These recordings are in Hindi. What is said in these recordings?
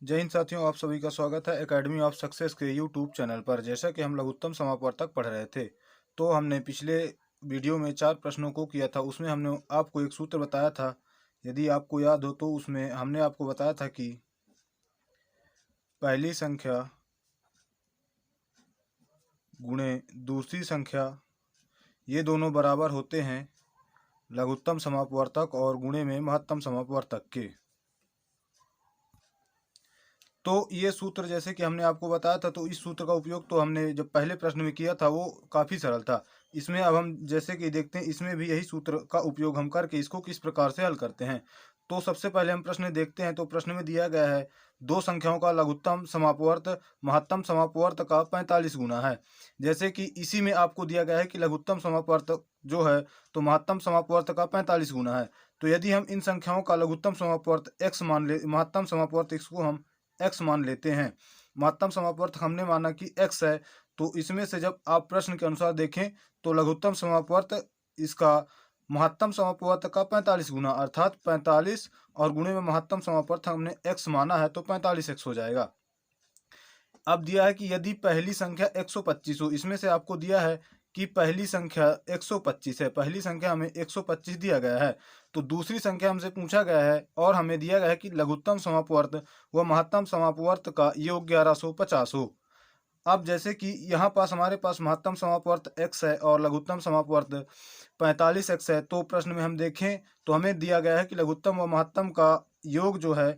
जय हिंद साथियों, आप सभी का स्वागत है एकेडमी ऑफ सक्सेस के यूट्यूब चैनल पर। जैसा कि हम लघुत्तम समापवर्तक पढ़ रहे थे, तो हमने पिछले वीडियो में 4 प्रश्नों को किया था। उसमें हमने आपको एक सूत्र बताया था, यदि आपको याद हो तो। उसमें हमने आपको बताया था कि पहली संख्या गुणे दूसरी संख्या, ये दोनों बराबर होते हैं लघुत्तम समापवर्तक और गुणे में महत्तम समापवर्तक के। तो ये सूत्र जैसे कि हमने आपको बताया था, तो इस सूत्र का उपयोग तो हमने जब पहले प्रश्न में किया था वो काफ़ी सरल था। इसमें अब हम जैसे कि देखते हैं, इसमें भी यही सूत्र का उपयोग हम करके इसको किस प्रकार से हल करते हैं। तो सबसे पहले हम प्रश्न देखते हैं। तो प्रश्न में दिया गया है, दो संख्याओं का लघुत्तम समापवर्त महत्तम समापवर्त का 45 गुना है। जैसे कि इसी में आपको दिया गया है कि लघुत्तम समापवर्त जो है तो महत्तम समापवर्त का 45 गुना है। तो यदि हम इन संख्याओं का लघुत्तम समापवर्त x मान ले, महत्तम समापवर्त x को हम x मान लेते हैं। महत्तम समापवर्त हमने माना कि x है, तो इसमें से जब आप प्रश्न के अनुसार देखें तो लघुत्तम समापवर्त इसका महत्तम समापवर्त का 45 गुना अर्थात 45 और गुणे में महत्तम समापवर्त हमने x माना है तो 45x हो जाएगा। अब दिया है कि यदि पहली संख्या 125 हो, इसमें से आपको दिया है कि पहली संख्या 125 है, पहली संख्या हमें 125 दिया गया है। तो दूसरी संख्या हमसे पूछा गया है और हमें दिया गया है कि लघुत्तम समापवर्त व महत्तम समापवर्त का योग 1150 हो। अब जैसे कि यहाँ पास हमारे पास महत्तम समापवर्त x है और लघुत्तम समापवर्त 45x है, तो प्रश्न में हम देखें तो हमें दिया गया है कि लघुत्तम व महत्तम का योग जो है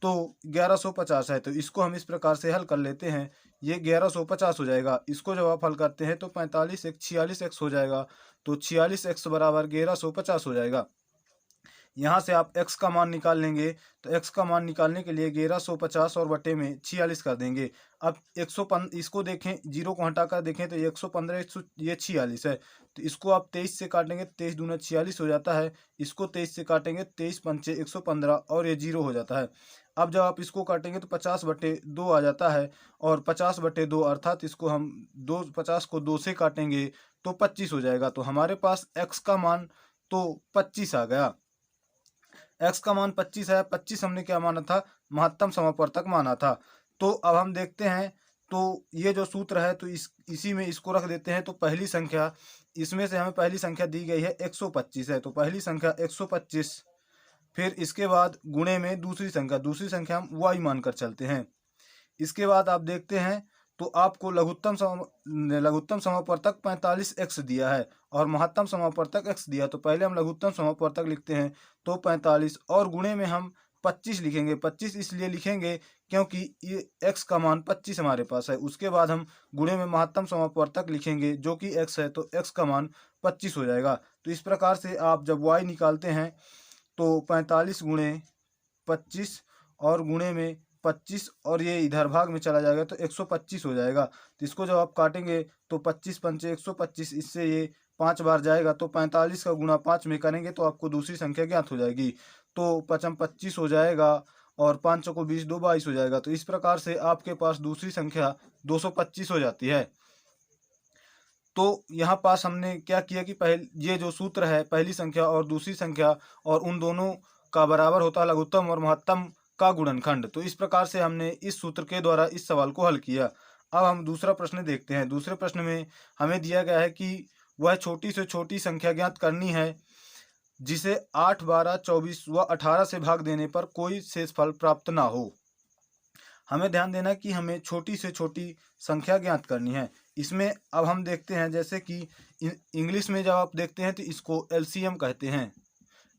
तो 1150 है। तो इसको हम इस प्रकार से हल कर लेते हैं, ये 1150 हो जाएगा। इसको जब आप हल करते हैं तो 45 एक 46x हो जाएगा, तो 46x बराबर 1150 हो जाएगा। यहाँ से आप x का मान निकाल लेंगे, तो x का मान निकालने के लिए 1150 और बटे में 46 कर देंगे। अब 115 इसको देखें, जीरो को हटाकर देखें तो ये 115 ये 46 है। तो इसको आप 23 से काटेंगे, 23 दूना 46 हो जाता है। इसको 23 से काटेंगे, 23 पंचे 115 और ये जीरो हो जाता है। अब जब आप इसको काटेंगे तो 50/2 आ जाता है, और 50/2 अर्थात इसको हम 50 को 2 से काटेंगे तो 25 हो जाएगा। तो हमारे पास x का मान तो 25 आ गया। x का मान 25 है। 25 हमने क्या माना था? महत्तम समापवर्तक माना था। तो अब हम देखते हैं, तो ये जो सूत्र है तो इसी में इसको रख देते हैं। तो पहली संख्या, इसमें से हमें पहली संख्या दी गई है 125 है, तो पहली संख्या 125, फिर इसके बाद गुणे में दूसरी संख्या हम y मानकर चलते हैं। इसके बाद आप देखते हैं तो आपको लघुत्तम समापवर्तक 45x दिया है और महत्तम समापवर्तक x दिया। तो पहले हम लघुत्तम समापवर्तक लिखते हैं, तो 45 और गुणे में हम 25 लिखेंगे। 25 इसलिए लिखेंगे क्योंकि ये x का मान 25 हमारे पास है। उसके बाद हम गुणे में महत्तम समापवर्तक लिखेंगे जो कि x है, तो x का मान 25 हो जाएगा। तो इस प्रकार से आप जब y निकालते हैं तो 45 गुणे 25 और गुणे में 25 और ये इधर भाग में चला जाएगा तो 125 हो जाएगा। तो इसको जब आप काटेंगे तो 25 पंचे 125, इससे ये 5 बार जाएगा, तो 45 का गुणा 5 में करेंगे तो आपको दूसरी संख्या ज्ञात हो जाएगी। तो 55 25 हो जाएगा और 5 को 20 2 22 हो जाएगा। तो इस प्रकार से आपके पास दूसरी संख्या 225 हो जाती है। तो यहाँ पास हमने क्या किया कि ये जो सूत्र है, पहली संख्या और दूसरी संख्या और उन दोनों का बराबर होता है लघुत्तम और महत्तम का गुणनखंड। तो इस प्रकार से हमने इस सूत्र के द्वारा इस सवाल को हल किया। अब हम दूसरा प्रश्न देखते हैं। दूसरे प्रश्न में हमें दिया गया है कि वह छोटी से छोटी संख्या ज्ञात करनी है जिसे 8 12 24 व 18 से भाग देने पर कोई शेषफल प्राप्त ना हो। हमें ध्यान देना कि हमें छोटी से छोटी संख्या ज्ञात करनी है। इसमें अब हम देखते हैं, जैसे कि इंग्लिश में जब आप देखते हैं तो इसको एलसीएम कहते हैं।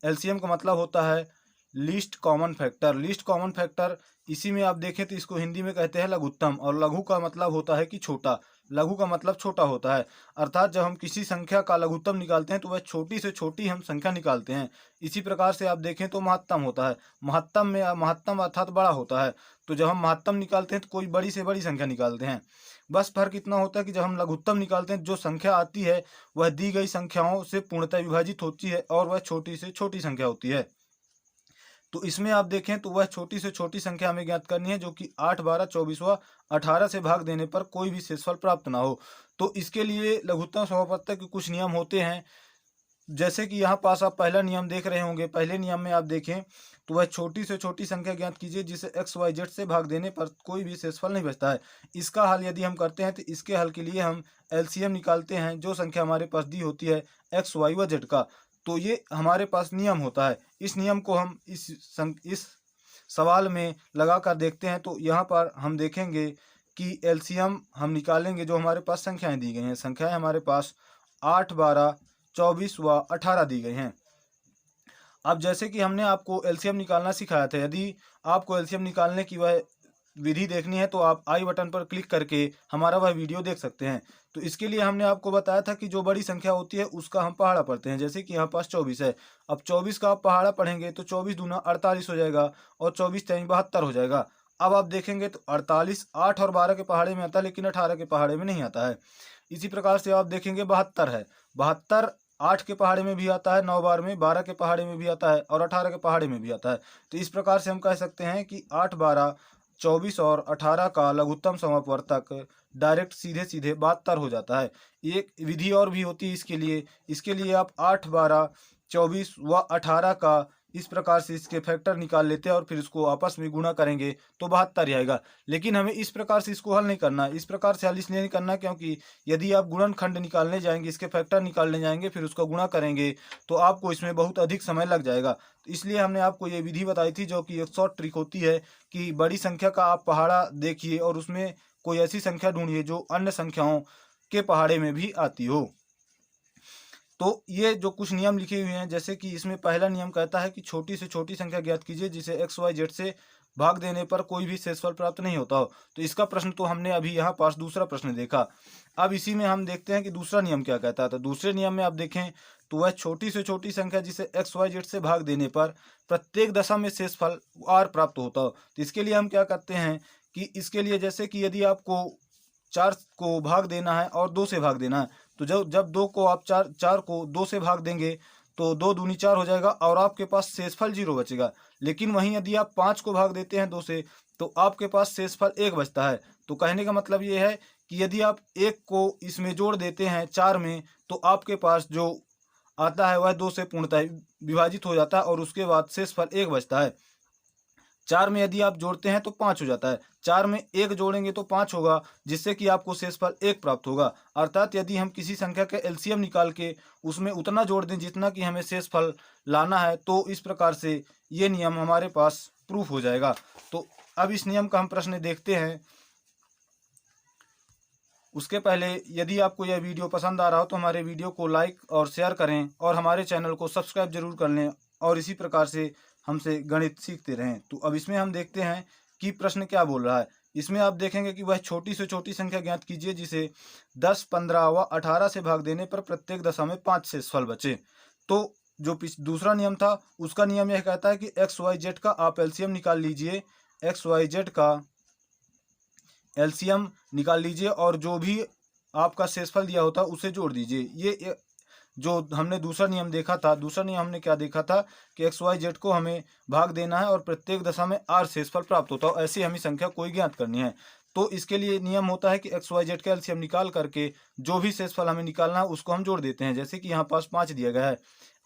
एलसीएम का मतलब होता है least common factor. Least common factor इसी में आप देखें तो इसको हिंदी में कहते हैं लघुत्तम, और लघु का मतलब होता है कि छोटा। लघु का मतलब छोटा होता है, अर्थात जब हम किसी संख्या का लघुत्तम निकालते हैं तो वह छोटी से छोटी हम संख्या निकालते हैं। इसी प्रकार से आप देखें तो महत्तम होता है। महत्तम में महत्तम अर्थात बड़ा होता है। तो जब हम महत्तम निकालते हैं तो कोई बड़ी से बड़ी संख्या निकालते हैं। बस फर्क इतना होता है कि जब हम लघुत्तम निकालते हैं, जो संख्या आती है वह दी गई संख्याओं से पूर्णतः विभाजित होती है और वह छोटी से छोटी संख्या होती है। तो इसमें आप देखें तो वह छोटी से छोटी संख्या हमें ज्ञात करनी है जो कि 8 12 24 व 18 से भाग देने पर कोई भी शेषफल प्राप्त ना हो। तो इसके लिए लघुत्तम समापवर्तक के कुछ नियम होते हैं। जैसे कि यहाँ पास आप पहला नियम देख रहे होंगे, पहले नियम में आप देखें तो वह छोटी से छोटी संख्या ज्ञात कीजिए जिसे एक्स वाई जेड से भाग देने पर कोई भी शेषफल नहीं बचता है। इसका हल यदि हम करते हैं तो इसके हल के लिए हम एलसीएम निकालते हैं, जो संख्या हमारे पास दी होती है एक्स वाई व जेड का। तो ये हमारे पास नियम होता है। इस नियम को हम इस सवाल में लगा कर देखते हैं तो यहाँ पर हम देखेंगे कि एलसीएम हम निकालेंगे। जो हमारे पास संख्याएं दी गई हैं, संख्याएं हमारे पास 8, 12, 24 व 18 दी गई हैं। अब जैसे कि हमने आपको एलसीएम निकालना सिखाया था, यदि आपको एलसीएम निकालने की वह विधि देखनी है तो आप आई बटन पर क्लिक करके हमारा वह वीडियो देख सकते हैं। तो इसके लिए हमने आपको बताया था कि जो बड़ी संख्या होती है उसका हम पहाड़ा पढ़ते हैं। जैसे कि यहाँ पास 24 है, अब 24 का आप पहाड़ा पढ़ेंगे तो 24 दूना 48 हो जाएगा और 24 तीन 72 हो जाएगा। अब आप देखेंगे तो 48 8 और 12 के पहाड़े में आता है, लेकिन 18 के पहाड़े में नहीं आता है। इसी प्रकार से आप देखेंगे 72 है, 72 8 के पहाड़े में भी आता है, 9 बार में 12 के पहाड़े में भी आता है और 18 के पहाड़े में भी आता है। तो इस प्रकार से हम कह सकते हैं कि 8, 12, 24 और 18 का लघुत्तम समवर्तक डायरेक्ट सीधे सीधे 72 हो जाता है। एक विधि और भी होती है इसके लिए आप 8, 12, 24 व 18 का इस प्रकार से इसके फैक्टर निकाल लेते हैं और फिर इसको आपस में गुणा करेंगे तो 72 आएगा। लेकिन हमें इस प्रकार से इसको हल नहीं करना, इस प्रकार से हल इसलिए नहीं करना क्योंकि यदि आप गुणनखंड निकालने जाएंगे, इसके फैक्टर निकालने जाएंगे, फिर उसका गुणा करेंगे तो आपको इसमें बहुत अधिक समय लग जाएगा। तो इसलिए हमने आपको ये विधि बताई थी, जो कि एक शॉर्ट ट्रिक होती है कि बड़ी संख्या का आप पहाड़ा देखिए और उसमें कोई ऐसी संख्या ढूंढिए जो अन्य संख्याओं के पहाड़े में भी आती हो। तो ये जो कुछ नियम लिखे हुए हैं, जैसे कि इसमें पहला नियम कहता है कि छोटी से छोटी संख्या ज्ञात कीजिए जिसे एक्स वाई जेड से भाग देने पर कोई भी शेषफल प्राप्त नहीं होता हो। तो इसका प्रश्न तो हमने अभी यहाँ पास दूसरा प्रश्न देखा। अब इसी में हम देखते हैं कि दूसरा नियम क्या कहता है। तो दूसरे नियम में आप देखें तो वह छोटी से छोटी संख्या जिसे एक्स वाई जेड से भाग देने पर प्रत्येक दशा में शेषफल आर प्राप्त होता हो। तो इसके लिए हम क्या करते हैं कि इसके लिए जैसे कि यदि आपको 4 को भाग देना है और 2 से भाग देना है, तो जब 2 को आप 4 को 2 से भाग देंगे तो 2 दूनी 4 हो जाएगा और आपके पास शेषफल 0 बचेगा। लेकिन वहीं यदि आप 5 को भाग देते हैं 2 से तो आपके पास शेषफल 1 बचता है। तो कहने का मतलब ये है कि यदि आप 1 को इसमें जोड़ देते हैं 4 में तो आपके पास जो आता है वह 2 से पूर्णतः विभाजित हो जाता है और उसके बाद शेषफल 1 बचता है। 4 में यदि आप जोड़ते हैं तो 5 हो जाता है, 4 में 1 जोड़ेंगे तो 5 होगा, जिससे कि आपको शेषफल 1 प्राप्त होगा। अर्थात यदि हम किसी संख्या के एलसीएम निकाल के उसमें उतना जोड़ दें जितना कि हमें शेषफल लाना है, तो इस प्रकार से ये नियम हमारे पास प्रूफ हो जाएगा। तो अब इस नियम का हम प्रश्न देखते हैं। उसके पहले यदि आपको यह वीडियो पसंद आ रहा हो तो हमारे वीडियो को लाइक और शेयर करें और हमारे चैनल को सब्सक्राइब जरूर कर लें और इसी प्रकार से हमसे गणित सीखते रहें। तो अब इसमें हम देखते हैं कि प्रश्न क्या बोल रहा है। इसमें आप देखेंगे कि वह छोटी से छोटी संख्या ज्ञात कीजिए जिसे 10, 15 व 18 से भाग देने पर प्रत्येक दशा में 5 शेषफल बचे। तो जो दूसरा नियम था उसका नियम यह कहता है कि एक्स वाई जेड का आप एलसीएम निकाल लीजिए, एक्स वाई जेड का एलसीएम निकाल लीजिए और जो भी आपका शेषफल दिया होता है उसे जोड़ दीजिए। ये जो हमने दूसरा नियम देखा था, दूसरा नियम हमने क्या देखा था कि एक्स वाई जेड को हमें भाग देना है और प्रत्येक दशा में आर शेषफल प्राप्त होता है, ऐसी हमें संख्या कोई ज्ञात करनी है। तो इसके लिए नियम होता है कि एक्स वाई जेड का एलसीएम निकाल करके जो भी शेषफल हमें निकालना है उसको हम जोड़ देते हैं। जैसे कि यहाँ पास 5 दिया गया है,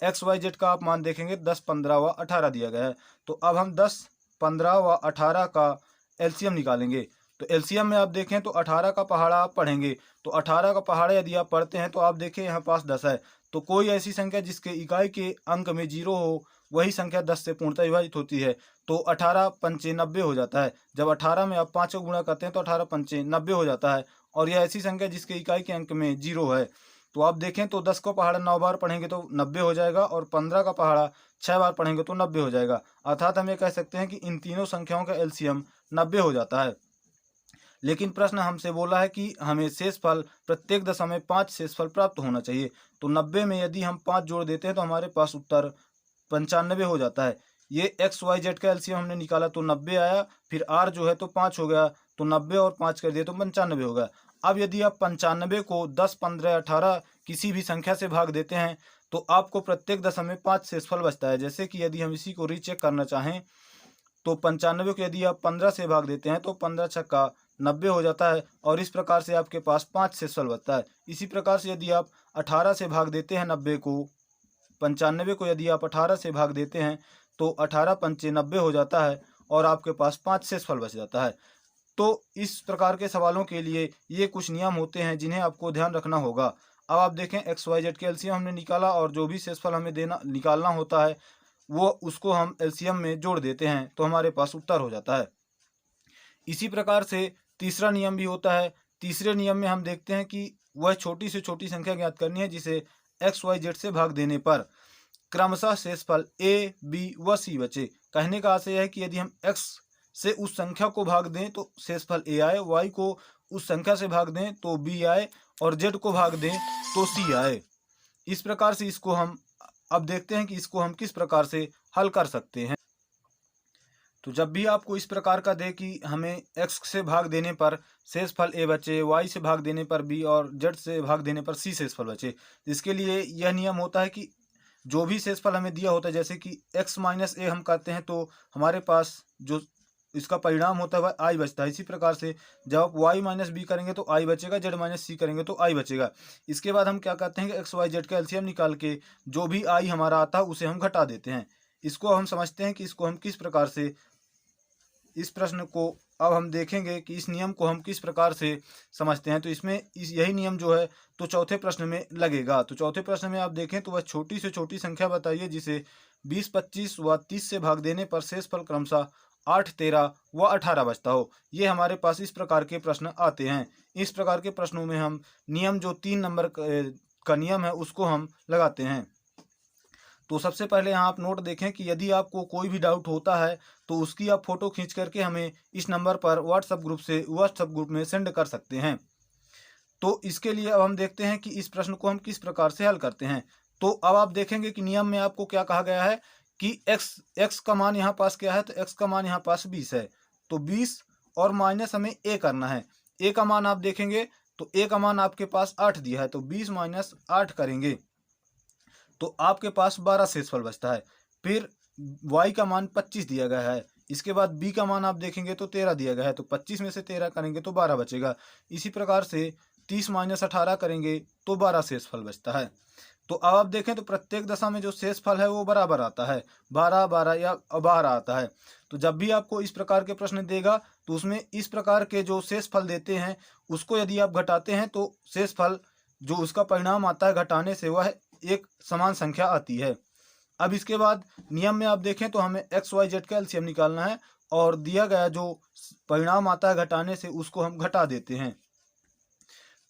एक्स वाई जेड का आप मान देखेंगे 10, 15 व 18 दिया गया है। तो अब हम 10, 15 व 18 का एलसीएम निकालेंगे। तो एलसीएम में आप देखें तो 18 का पहाड़ा आप पढ़ेंगे, तो 18 का पहाड़ा यदि आप पढ़ते हैं तो आप देखें यहाँ पास 10 है। तो कोई ऐसी संख्या जिसके इकाई के अंक में 0 हो वही संख्या 10 से पूर्णतः विभाजित होती है। तो 18 पंचे 90 हो जाता है। जब 18 में आप 5 को गुणा करते हैं तो 18 पंचे 90 हो जाता है और यह ऐसी संख्या जिसके इकाई के अंक में 0 है। तो आप देखें तो 10 का पहाड़ा 9 बार पढ़ेंगे तो 90 हो जाएगा और 15 का पहाड़ा 6 बार पढ़ेंगे तो 90 हो जाएगा। अर्थात हम ये कह सकते हैं कि इन तीनों संख्याओं का एलसीएम 90 हो जाता है। लेकिन प्रश्न हमसे बोला है कि हमें शेषफल प्रत्येक दशा में 5 शेषफल प्राप्त होना चाहिए। तो 90 में यदि हम 5 जोड़ देते हैं तो हमारे पास उत्तर 95 हो जाता है। ये एक्स वाई जेड का एलसीएम हमने निकाला तो 90 आया, फिर आर जो है तो 5 हो गया, तो 90 और 5 कर दिए तो 95 हो गया। अब यदि आप 95 को 10, 15, 18 किसी भी संख्या से भाग देते हैं तो आपको प्रत्येक दशा में 5 शेषफल बचता है। जैसे कि यदि हम इसी को रीचेक करना चाहें तो 95 को यदि आप 15 से भाग देते हैं तो 15 छक्का 90 हो जाता है और इस प्रकार से आपके पास 5 शेषफल बचता है। इसी प्रकार से यदि आप 18 से भाग देते हैं 90 को 95 को यदि आप 18 से भाग देते हैं तो 18 पंचे 90 हो जाता है और आपके पास 5 शेषफल बच जाता है। तो इस प्रकार के सवालों के लिए ये कुछ नियम होते हैं जिन्हें आपको ध्यान रखना होगा। अब आप देखें XYZ के एलसीएम हमने निकाला और जो भी शेषफल हमें निकालना होता है वो उसको हम एलसीएम में जोड़ देते हैं तो हमारे पास उत्तर हो जाता है। इसी प्रकार से तीसरा नियम भी होता है। तीसरे नियम में हम देखते हैं कि वह छोटी से छोटी संख्या ज्ञात करनी है जिसे XYZ से भाग देने पर क्रमशः शेषफल A, B व C बचे। कहने का आशय है कि यदि हम x से उस संख्या को भाग दें तो शेषफल A आए, y को उस संख्या से भाग दें तो B आए और z को भाग दें तो C आए। इस प्रकार से इसको हम अब देखते हैं कि इसको हम किस प्रकार से हल कर सकते हैं। तो जब भी आपको इस प्रकार का दे कि हमें x से भाग देने पर शेषफल a बचे, y से भाग देने पर b और z से भाग देने पर c शेषफल बचे, इसके लिए यह नियम होता है कि जो भी शेषफल हमें दिया होता है जैसे कि x माइनस a हम करते हैं तो हमारे पास जो इसका परिणाम होता है वह i बचता है। इसी प्रकार से जब आप y माइनस बी करेंगे तो i बचेगा, z माइनस सी करेंगे तो i बचेगा। इसके बाद हम क्या करते हैं कि XYZ का एलसीएम निकाल के जो भी i हमारा आता है उसे हम घटा देते हैं। इसको हम समझते हैं कि इसको हम किस प्रकार से इस प्रश्न को अब हम देखेंगे कि इस नियम को हम किस प्रकार से समझते हैं। तो इसमें यही नियम जो है तो चौथे प्रश्न में लगेगा। तो चौथे प्रश्न में आप देखें तो वह छोटी से छोटी संख्या बताइए जिसे 20, 25 व 30 से भाग देने पर शेषफल क्रमशः 8, 13 व 18 बचता हो। ये हमारे पास इस प्रकार के प्रश्न आते हैं। इस प्रकार के प्रश्नों में हम नियम जो 3 नंबर का नियम है उसको हम लगाते हैं। तो सबसे पहले यहाँ आप नोट देखें कि यदि आपको कोई भी डाउट होता है तो उसकी आप फोटो खींच करके हमें इस नंबर पर व्हाट्सएप ग्रुप में सेंड कर सकते हैं। तो इसके लिए अब हम देखते हैं कि इस प्रश्न को हम किस प्रकार से हल करते हैं। तो अब आप देखेंगे कि नियम में आपको क्या कहा गया है कि x का मान यहाँ पास क्या है, तो x का मान यहाँ पास 20 है। तो 20 और माइनस हमें a करना है। a का मान आप देखेंगे तो a का मान आपके पास 8 दिया है, तो 20 माइनस 8 करेंगे तो आपके पास 12 शेषफल बचता है। फिर y का मान 25 दिया गया है। इसके बाद b का मान आप देखेंगे तो 13 दिया गया है, तो 25 में से 13 करेंगे तो 12 बचेगा। इसी प्रकार से 30 माइनस 18 करेंगे तो 12 शेषफल बचता है। तो अब आप देखें तो प्रत्येक दशा में जो शेषफल है वो बराबर आता है, 12, 12 या 12 आता है। तो जब भी आपको इस प्रकार के प्रश्न देगा तो उसमें इस प्रकार के जो शेषफल देते हैं उसको यदि आप घटाते हैं तो शेषफल जो उसका परिणाम आता है घटाने से वह एक समान संख्या आती है। अब इसके बाद नियम में आप देखें तो हमें XYZ का एलसीएम निकालना है और दिया गया जो परिणाम आता है घटाने से उसको हम घटा देते हैं।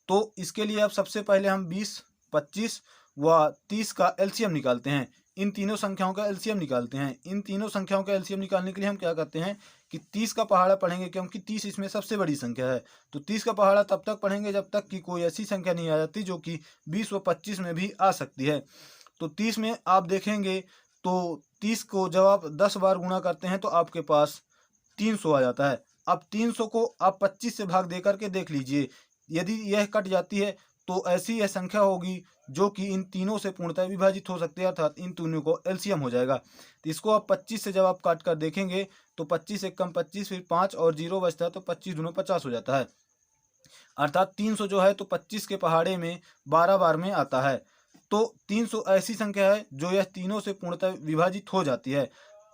तो इसके लिए अब सबसे पहले हम 20, 25 व 30 का एलसीएम निकालते हैं। इन तीनों संख्याओं का एलसीएम निकालते हैं। इन तीनों संख्याओं का एलसीएम निकालने के लिए हम क्या करते हैं कि 30 का पहाड़ा पढ़ेंगे क्योंकि 30 इसमें सबसे बड़ी संख्या है। तो 30 का पहाड़ा तब तक पढ़ेंगे जब तक कि कोई ऐसी संख्या नहीं आ जाती जो कि 20 व 25 में भी आ सकती है। तो 30 में आप देखेंगे तो 30 को जब आप 10 बार गुणा करते हैं तो आपके पास 300 आ जाता है। अब 300 को आप 25 से भाग दे करके देख लीजिए, यदि यह कट जाती है तो ऐसी यह संख्या होगी जो कि इन तीनों से पूर्णतः विभाजित हो सकती है, अर्थात इन तीनों को एलसीएम हो जाएगा। तो इसको आप 25 से जब आप काट कर देखेंगे तो 25 एक कम 25, फिर 5 और 0 बचता है तो 25 दूना 50 हो जाता है। अर्थात 300 जो है तो 25 के पहाड़े में 12 बार में आता है। तो 300 ऐसी संख्या है जो यह तीनों से पूर्णतः विभाजित हो जाती है।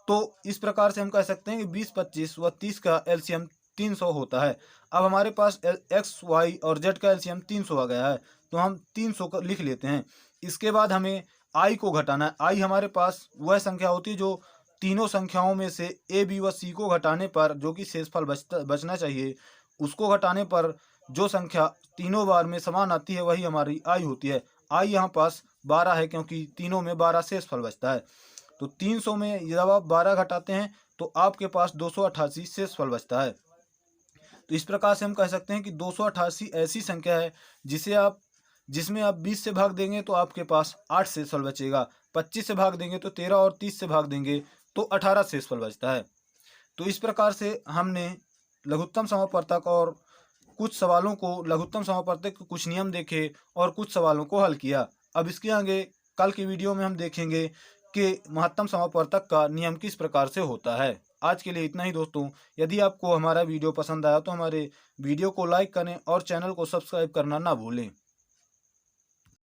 तो इस प्रकार से हम कह सकते हैं कि 20, 25 व 30 का एलसीएम 300 होता है। अब हमारे पास x, y और z का एलसीएम 300 आ गया है तो हम 300 का लिख लेते हैं। इसके बाद हमें i को घटाना है। i हमारे पास वह संख्या होती है जो तीनों संख्याओं में से a, b व c को घटाने पर जो कि शेषफल बचना चाहिए उसको घटाने पर जो संख्या तीनों बार में समान आती है वही हमारी i होती है। i यहाँ पास 12 है क्योंकि तीनों में 12 शेषफल बचता है। तो 300 में जब आप 12 घटाते हैं तो आपके पास 288 शेषफल बचता है। तो इस प्रकार से हम कह सकते हैं कि 288 ऐसी संख्या है जिसमें आप 20 से भाग देंगे तो आपके पास 8 शेषफल बचेगा, 25 से भाग देंगे तो 13 और 30 से भाग देंगे तो 18 शेषफल बचता है। तो इस प्रकार से हमने लघुत्तम समापवर्तक और कुछ सवालों को लघुत्तम समापवर्तक के कुछ नियम देखे और कुछ सवालों को हल किया। अब इसके आगे कल की वीडियो में हम देखेंगे कि महत्तम समापवर्तक का नियम किस प्रकार से होता है। आज के लिए इतना ही दोस्तों। यदि आपको हमारा वीडियो पसंद आया तो हमारे वीडियो को लाइक करें और चैनल को सब्सक्राइब करना ना भूलें।